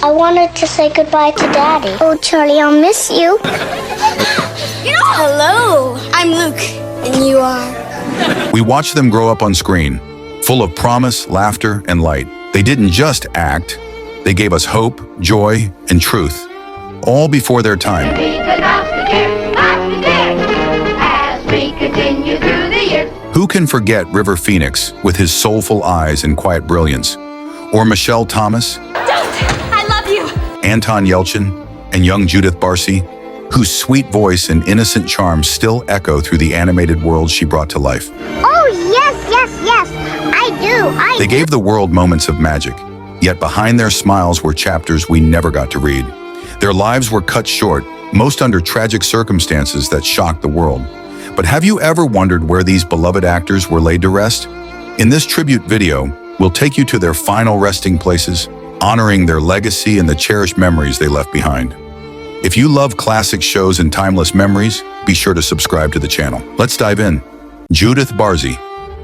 I wanted to say goodbye to Daddy. Oh, Charlie, I'll miss you. Hello, I'm Luke, and you are? We watched them grow up on screen, full of promise, laughter, and light. They didn't just act, they gave us hope, joy, and truth, all before their time. Who can forget River Phoenix with his soulful eyes and quiet brilliance? Or Michelle Thomas? I love you! Anton Yelchin and young Judith Barsi, whose sweet voice and innocent charm still echo through the animated world she brought to life. Oh, yes, I do. They gave the world moments of magic, yet behind their smiles were chapters we never got to read. Their lives were cut short, most under tragic circumstances that shocked the world. But have you ever wondered where these beloved actors were laid to rest? In this tribute video, we'll take you to their final resting places, honoring their legacy and the cherished memories they left behind. If you love classic shows and timeless memories, be sure to subscribe to the channel. Let's dive in. Judith Barsi.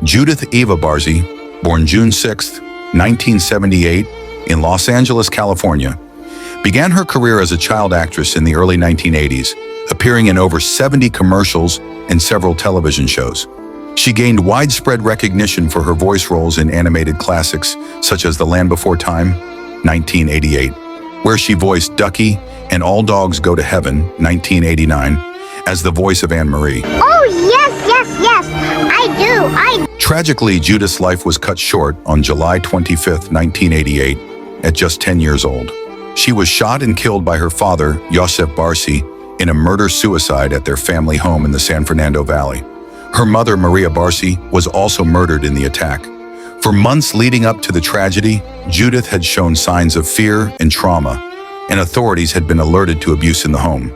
Judith Eva Barsi, born June 6, 1978, in Los Angeles, California, began her career as a child actress in the early 1980s, appearing in over 70 commercials and several television shows. She gained widespread recognition for her voice roles in animated classics such as The Land Before Time, 1988, where she voiced Ducky, and All Dogs Go to Heaven, 1989, as the voice of Anne-Marie. Oh, yes, I do. Tragically, Judith's life was cut short on July 25, 1988, at just 10 years old. She was shot and killed by her father, Judith Barsi, in a murder-suicide at their family home in the San Fernando Valley. Her mother, Maria Barsi, was also murdered in the attack. For months leading up to the tragedy, Judith had shown signs of fear and trauma, and authorities had been alerted to abuse in the home.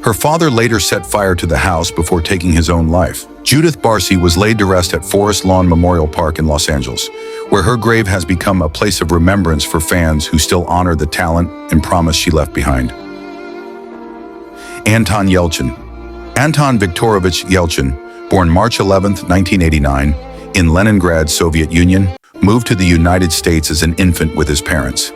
Her father later set fire to the house before taking his own life. Judith Barsi was laid to rest at Forest Lawn Memorial Park in Los Angeles, where her grave has become a place of remembrance for fans who still honor the talent and promise she left behind. Anton Yelchin. Anton Viktorovich Yelchin, born March 11, 1989, in Leningrad, Soviet Union, moved to the United States as an infant with his parents.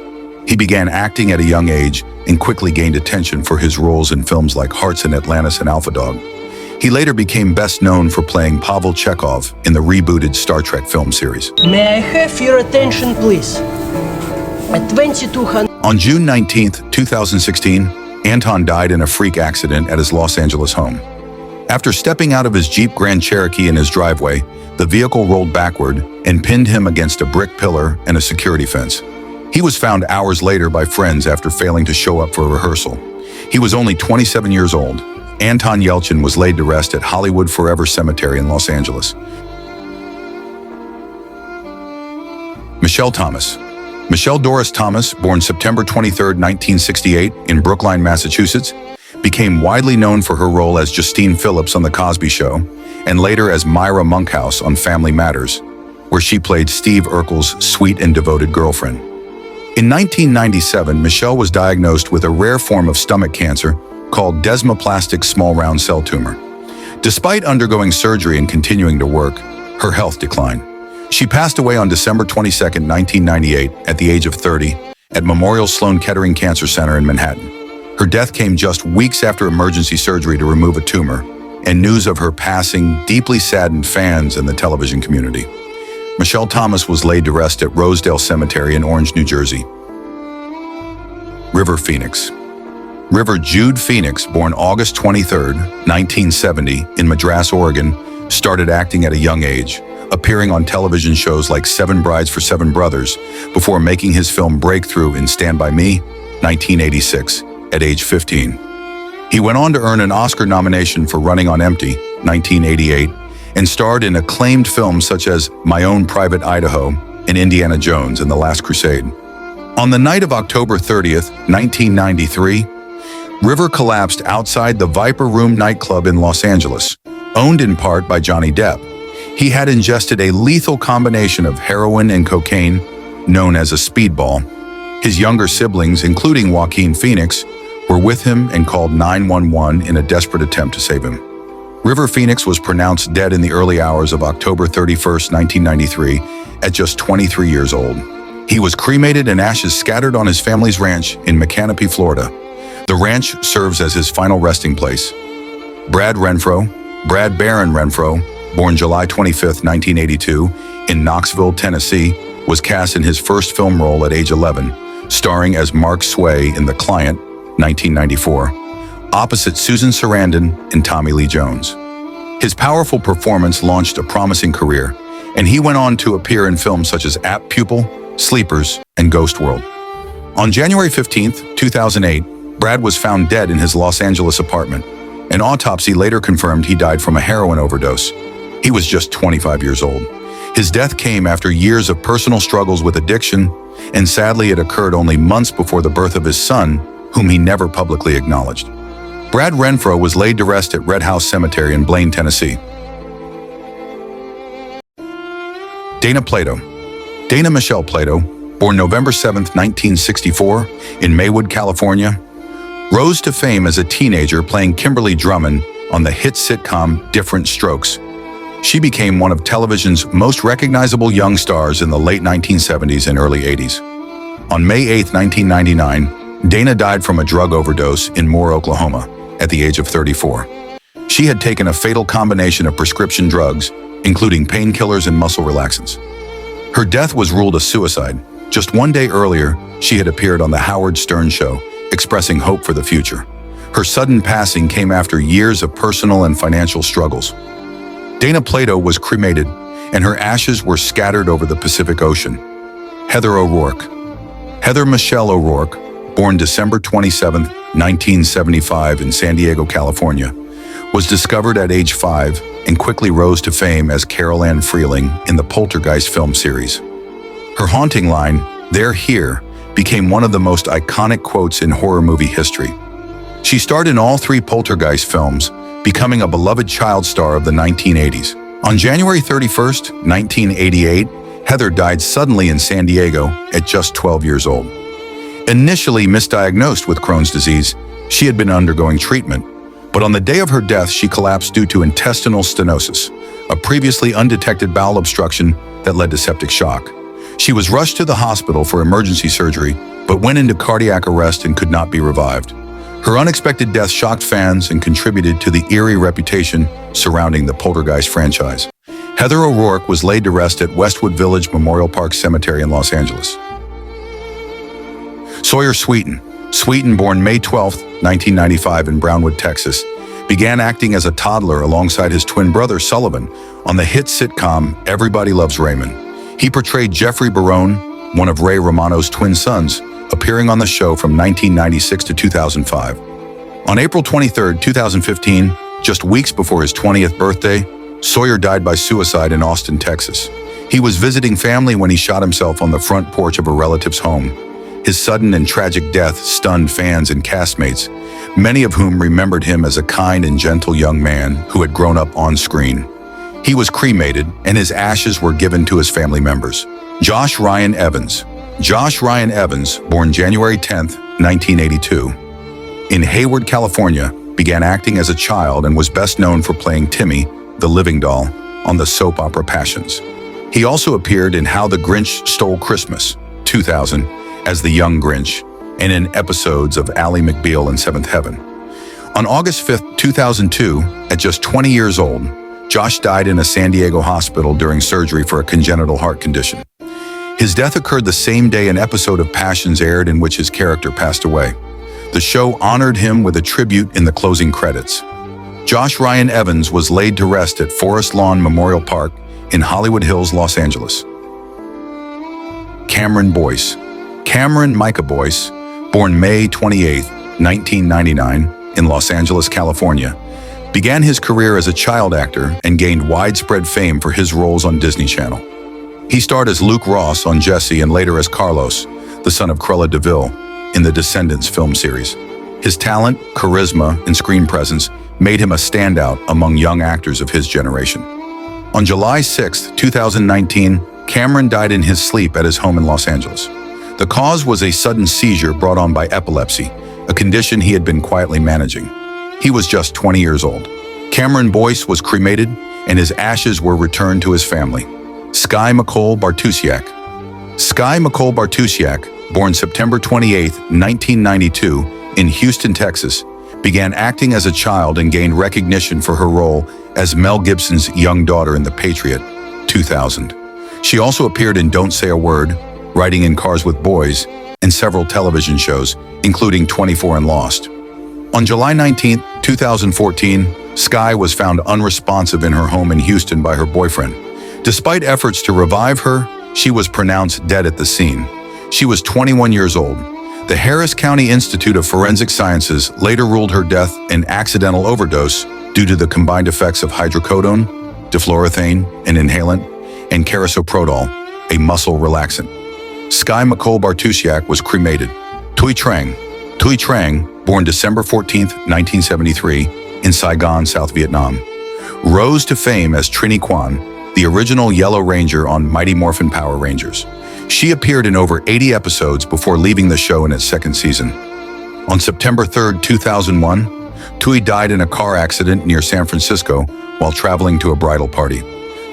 He began acting at a young age and quickly gained attention for his roles in films like Hearts in Atlantis and Alpha Dog. He later became best known for playing Pavel Chekhov in the rebooted Star Trek film series. May I have your attention, please? At 2200... On June 19, 2016, Anton died in a freak accident at his Los Angeles home. After stepping out of his Jeep Grand Cherokee in his driveway, the vehicle rolled backward and pinned him against a brick pillar and a security fence. He was found hours later by friends after failing to show up for a rehearsal. He was only 27 years old. Anton Yelchin was laid to rest at Hollywood Forever Cemetery in Los Angeles. Michelle Thomas. Michelle Doris Thomas, born September 23, 1968, in Brookline, Massachusetts, became widely known for her role as Justine Phillips on The Cosby Show, and later as Myra Monkhouse on Family Matters, where she played Steve Urkel's sweet and devoted girlfriend. In 1997, Michelle was diagnosed with a rare form of stomach cancer called desmoplastic small round cell tumor. Despite undergoing surgery and continuing to work, her health declined. She passed away on December 22, 1998, at the age of 30, at Memorial Sloan Kettering Cancer Center in Manhattan. Her death came just weeks after emergency surgery to remove a tumor, and news of her passing deeply saddened fans and the television community. Michelle Thomas was laid to rest at Rosedale Cemetery in Orange, New Jersey. River Phoenix. River Jude Phoenix, born August 23, 1970, in Madras, Oregon, started acting at a young age, appearing on television shows like Seven Brides for Seven Brothers, before making his film breakthrough in Stand By Me, 1986, at age 15. He went on to earn an Oscar nomination for Running on Empty, 1988, and starred in acclaimed films such as My Own Private Idaho and Indiana Jones and the Last Crusade. On the night of October 30th, 1993, River collapsed outside the Viper Room nightclub in Los Angeles, owned in part by Johnny Depp. He had ingested a lethal combination of heroin and cocaine, known as a speedball. His younger siblings, including Joaquin Phoenix, were with him and called 911 in a desperate attempt to save him. River Phoenix was pronounced dead in the early hours of October 31, 1993, at just 23 years old. He was cremated and ashes scattered on his family's ranch in McCanopy, Florida. The ranch serves as his final resting place. Brad Barron Renfro, born July 25, 1982, in Knoxville, Tennessee, was cast in his first film role at age 11, starring as Mark Sway in The Client, 1994, opposite Susan Sarandon and Tommy Lee Jones. His powerful performance launched a promising career, and he went on to appear in films such as Apt Pupil, Sleepers, and Ghost World. On January 15, 2008, Brad was found dead in his Los Angeles apartment. An autopsy later confirmed he died from a heroin overdose. He was just 25 years old. His death came after years of personal struggles with addiction, and sadly it occurred only months before the birth of his son, whom he never publicly acknowledged. Brad Renfro was laid to rest at Red House Cemetery in Blaine, Tennessee. Dana Michelle Plato, born November 7, 1964, in Maywood, California, rose to fame as a teenager playing Kimberly Drummond on the hit sitcom Different Strokes. She became one of television's most recognizable young stars in the late 1970s and early 80s. On May 8, 1999, Dana died from a drug overdose in Moore, Oklahoma, at the age of 34. She had taken a fatal combination of prescription drugs, including painkillers and muscle relaxants. Her death was ruled a suicide. Just one day earlier, she had appeared on The Howard Stern Show, expressing hope for the future. Her sudden passing came after years of personal and financial struggles. Dana Plato was cremated, and her ashes were scattered over the Pacific Ocean. Heather Michelle O'Rourke, born December 27, 1975 in San Diego, California, was discovered at age 5 and quickly rose to fame as Carol Ann Freeling in the Poltergeist film series. Her haunting line, "They're here," became one of the most iconic quotes in horror movie history. She starred in all 3 Poltergeist films, becoming a beloved child star of the 1980s. On January 31, 1988, Heather died suddenly in San Diego at just 12 years old. Initially misdiagnosed with Crohn's disease, she had been undergoing treatment, but on the day of her death, she collapsed due to intestinal stenosis, a previously undetected bowel obstruction that led to septic shock. She was rushed to the hospital for emergency surgery, but went into cardiac arrest and could not be revived. Her unexpected death shocked fans and contributed to the eerie reputation surrounding the Poltergeist franchise. Heather O'Rourke was laid to rest at Westwood Village Memorial Park Cemetery in Los Angeles. Sawyer Sweeten, born May 12, 1995 in Brownwood, Texas, began acting as a toddler alongside his twin brother Sullivan on the hit sitcom Everybody Loves Raymond. He portrayed Jeffrey Barone, one of Ray Romano's twin sons, appearing on the show from 1996 to 2005. On April 23, 2015, just weeks before his 20th birthday, Sawyer died by suicide in Austin, Texas. He was visiting family when he shot himself on the front porch of a relative's home. His sudden and tragic death stunned fans and castmates, many of whom remembered him as a kind and gentle young man who had grown up on screen. He was cremated, and his ashes were given to his family members. Josh Ryan Evans, born January 10, 1982, in Hayward, California, began acting as a child and was best known for playing Timmy, the living doll, on the soap opera Passions. He also appeared in How the Grinch Stole Christmas, 2000, as the young Grinch, and in episodes of Ally McBeal and Seventh Heaven. On August 5, 2002, at just 20 years old, Josh died in a San Diego hospital during surgery for a congenital heart condition. His death occurred the same day an episode of Passions aired in which his character passed away. The show honored him with a tribute in the closing credits. Josh Ryan Evans was laid to rest at Forest Lawn Memorial Park in Hollywood Hills, Los Angeles. Cameron Micah Boyce, born May 28, 1999, in Los Angeles, California, began his career as a child actor and gained widespread fame for his roles on Disney Channel. He starred as Luke Ross on Jessie and later as Carlos, the son of Cruella de Vil, in the Descendants film series. His talent, charisma, and screen presence made him a standout among young actors of his generation. On July 6, 2019, Cameron died in his sleep at his home in Los Angeles. The cause was a sudden seizure brought on by epilepsy, a condition he had been quietly managing. He was just 20 years old. Cameron Boyce was cremated, and his ashes were returned to his family. Skye McCole Bartusiak, Skye McCole Bartusiak, born September 28, 1992, in Houston, Texas, began acting as a child and gained recognition for her role as Mel Gibson's young daughter in The Patriot, 2000. She also appeared in Don't Say a Word, Riding in Cars with Boys, and several television shows, including 24 and Lost. On July 19, 2014, Skye was found unresponsive in her home in Houston by her boyfriend. Despite efforts to revive her, she was pronounced dead at the scene. She was 21 years old. The Harris County Institute of Forensic Sciences later ruled her death an accidental overdose due to the combined effects of hydrocodone, difluorothane, an inhalant, and carisoprodol, a muscle relaxant. Skye McCole Bartusiak was cremated. Thuy Trang, born December 14, 1973, in Saigon, South Vietnam, rose to fame as Trini Quan, the original Yellow Ranger on Mighty Morphin Power Rangers. She appeared in over 80 episodes before leaving the show in its second season. On September 3, 2001, Thuy died in a car accident near San Francisco while traveling to a bridal party.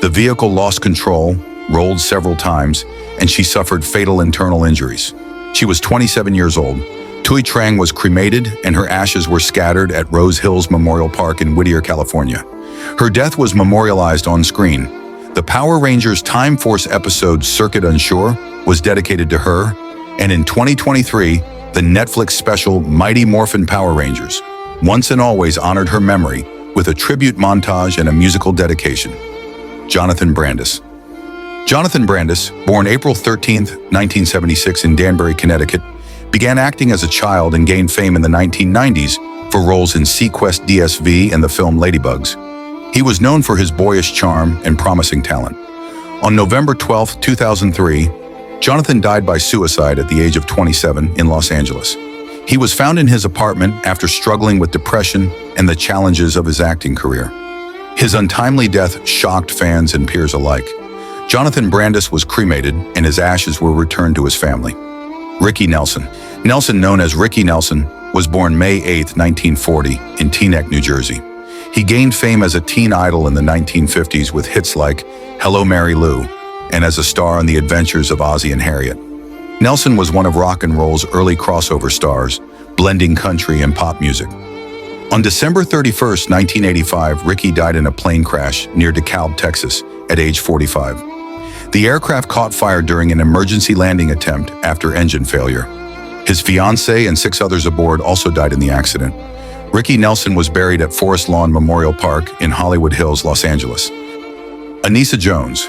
The vehicle lost control, rolled several times, and she suffered fatal internal injuries. She was 27 years old. Thuy Trang was cremated and her ashes were scattered at Rose Hills Memorial Park in Whittier, California. Her death was memorialized on screen. The Power Rangers Time Force episode Circuit Unsure was dedicated to her, and in 2023, the Netflix special Mighty Morphin Power Rangers once and always honored her memory with a tribute montage and a musical dedication. Jonathan Brandis. Jonathan Brandis, born April 13, 1976 in Danbury, Connecticut, began acting as a child and gained fame in the 1990s for roles in Sequest DSV and the film Ladybugs. He was known for his boyish charm and promising talent. On November 12, 2003, Jonathan died by suicide at the age of 27 in Los Angeles. He was found in his apartment after struggling with depression and the challenges of his acting career. His untimely death shocked fans and peers alike. Jonathan Brandis was cremated and his ashes were returned to his family. Ricky Nelson. Nelson, known as Ricky Nelson, was born May 8, 1940 in Teaneck, New Jersey. He gained fame as a teen idol in the 1950s with hits like Hello, Mary Lou, and as a star in The Adventures of Ozzie and Harriet. Nelson was one of rock and roll's early crossover stars, blending country and pop music. On December 31, 1985, Ricky died in a plane crash near DeKalb, Texas, at age 45. The aircraft caught fire during an emergency landing attempt after engine failure. His fiancée and 6 others aboard also died in the accident. Ricky Nelson was buried at Forest Lawn Memorial Park in Hollywood Hills, Los Angeles. Anissa Jones.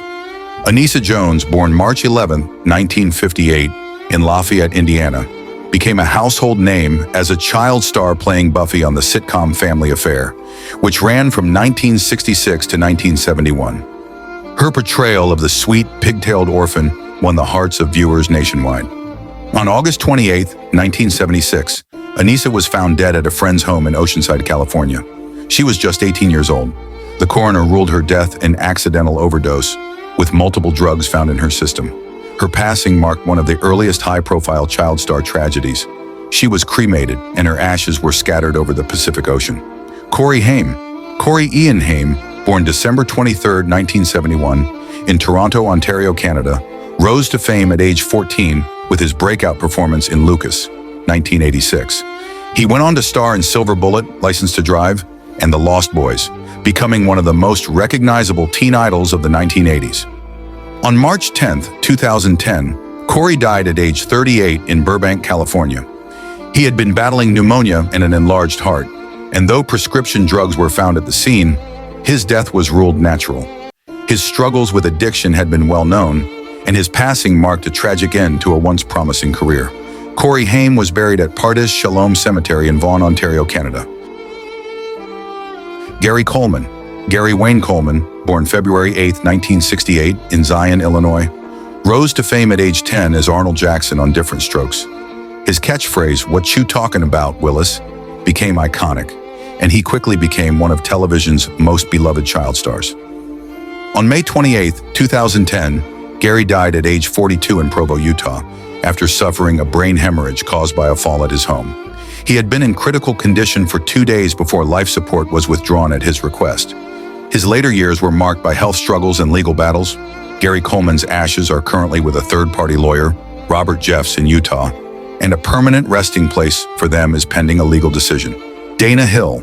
Anissa Jones, born March 11, 1958, in Lafayette, Indiana, became a household name as a child star playing Buffy on the sitcom Family Affair, which ran from 1966 to 1971. Her portrayal of the sweet, pigtailed orphan won the hearts of viewers nationwide. On August 28, 1976, Anissa was found dead at a friend's home in Oceanside, California. She was just 18 years old. The coroner ruled her death an accidental overdose, with multiple drugs found in her system. Her passing marked one of the earliest high-profile child star tragedies. She was cremated, and her ashes were scattered over the Pacific Ocean. Corey Ian Haim, born December 23, 1971, in Toronto, Ontario, Canada, rose to fame at age 14 with his breakout performance in Lucas, 1986. He went on to star in Silver Bullet, License to Drive, and The Lost Boys, becoming one of the most recognizable teen idols of the 1980s. On March 10, 2010, Corey died at age 38 in Burbank, California. He had been battling pneumonia and an enlarged heart, and though prescription drugs were found at the scene, his death was ruled natural. His struggles with addiction had been well known, and his passing marked a tragic end to a once promising career. Corey Haim was buried at Pardes Shalom Cemetery in Vaughan, Ontario, Canada. Gary Wayne Coleman, born February 8, 1968, in Zion, Illinois, rose to fame at age 10 as Arnold Jackson on Different Strokes. His catchphrase, "What you talking about, Willis?" became iconic, and he quickly became one of television's most beloved child stars. On May 28, 2010, Gary died at age 42 in Provo, Utah, after suffering a brain hemorrhage caused by a fall at his home. He had been in critical condition for 2 days before life support was withdrawn at his request. His later years were marked by health struggles and legal battles. Gary Coleman's ashes are currently with a third-party lawyer, Robert Jeffs, in Utah, and a permanent resting place for them is pending a legal decision. Dana Hill.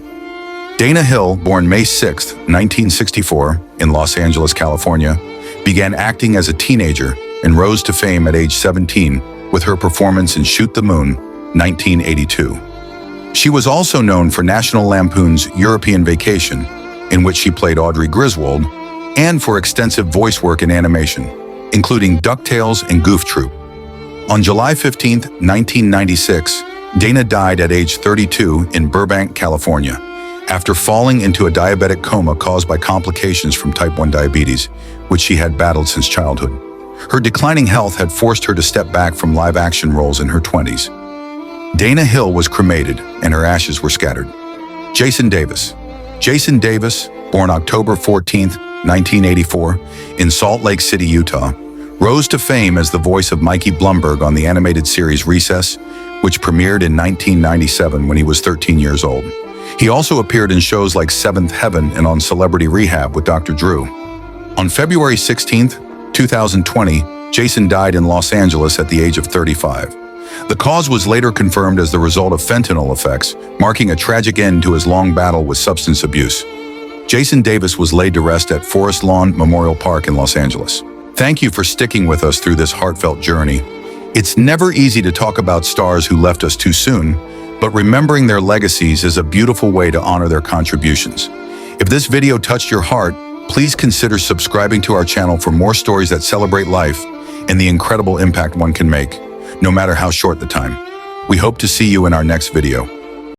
Dana Hill, born May 6, 1964, in Los Angeles, California, began acting as a teenager and rose to fame at age 17 with her performance in Shoot the Moon, 1982. She was also known for National Lampoon's European Vacation, in which she played Audrey Griswold, and for extensive voice work in animation, including DuckTales and Goof Troop. On July 15, 1996, Dana died at age 32 in Burbank, California, after falling into a diabetic coma caused by complications from type 1 diabetes, which she had battled since childhood. Her declining health had forced her to step back from live-action roles in her 20s. Dana Hill was cremated, and her ashes were scattered. Jason Davis. Jason Davis, born October 14, 1984, in Salt Lake City, Utah, rose to fame as the voice of Mikey Blumberg on the animated series Recess, which premiered in 1997 when he was 13 years old. He also appeared in shows like Seventh Heaven and on Celebrity Rehab with Dr. Drew. On February 16, 2020, Jason died in Los Angeles at the age of 35. The cause was later confirmed as the result of fentanyl effects, marking a tragic end to his long battle with substance abuse. Jason Davis was laid to rest at Forest Lawn Memorial Park in Los Angeles. Thank you for sticking with us through this heartfelt journey. It's never easy to talk about stars who left us too soon, but remembering their legacies is a beautiful way to honor their contributions. If this video touched your heart, please consider subscribing to our channel for more stories that celebrate life and the incredible impact one can make, no matter how short the time. We hope to see you in our next video.